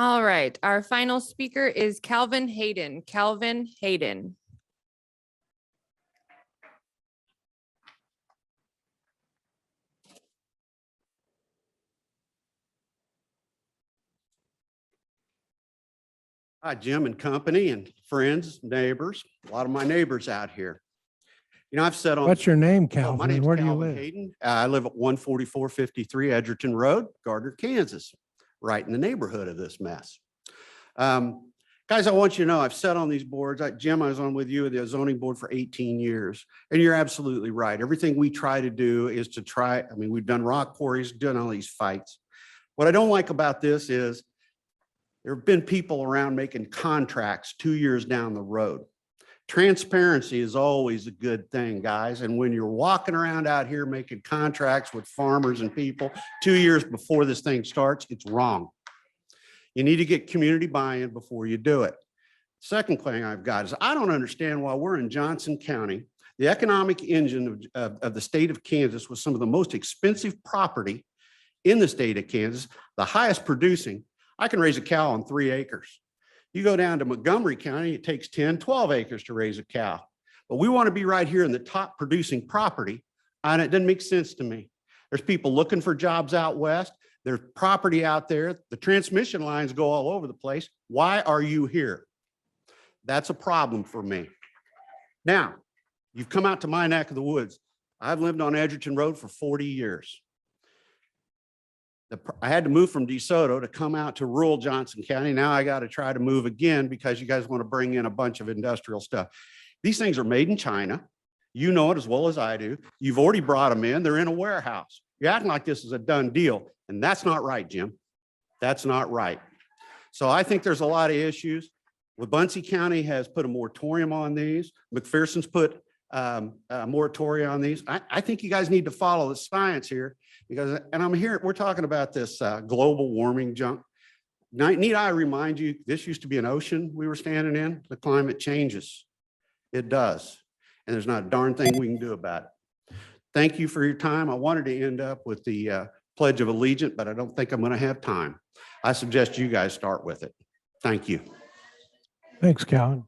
All right, our final speaker is Calvin Hayden. Calvin Hayden. Hi, Jim and company and friends, neighbors, a lot of my neighbors out here. You know, I've said on. What's your name, My Calvin? name's Where do you Calvin live? Hayden. I live at 14453 Edgerton Road, Gardner, Kansas, right in the neighborhood of this mess. Guys, I want you to know, I've sat on these boards. Jim, I was on with you at the zoning board for 18 years, and you're absolutely right. Everything we try to do is to try, I mean, we've done rock quarries, done all these fights. What I don't like about this is there have been people around making contracts 2 years down the road. Transparency is always a good thing, guys. And when you're walking around out here making contracts with farmers and people 2 years before this thing starts, it's wrong. You need to get community buy-in before you do it. Second thing I've got is I don't understand why we're in Johnson County, the economic engine of the state of Kansas, with some of the most expensive property in the state of Kansas, the highest producing. I can raise a cow on 3 acres. You go down to Montgomery County, it takes 10, 12 acres to raise a cow. But we want to be right here in the top producing property, and it doesn't make sense to me. There's people looking for jobs out west. There's property out there. The transmission lines go all over the place. Why are you here? That's a problem for me. Now, you've come out to my neck of the woods. I've lived on Edgerton Road for 40 years. I had to move from DeSoto to come out to rural Johnson County. Now I got to try to move again because you guys want to bring in a bunch of industrial stuff. These things are made in China. You know it as well as I do. You've already brought them in. They're in a warehouse. You're acting like this is a done deal. And that's not right, Jim. That's not right. So I think there's a lot of issues. Wabunsee County has put a moratorium on these. McPherson's put a moratorium on these. I think you guys need to follow the science here because, and I'm here, we're talking about this global warming junk. Need I remind you, this used to be an ocean we were standing in. The climate changes. It does. And there's not a darn thing we can do about it. Thank you for your time. I wanted to end up with the Pledge of Allegiance, but I don't think I'm going to have time. I suggest you guys start with it. Thank you. Thanks, Calvin.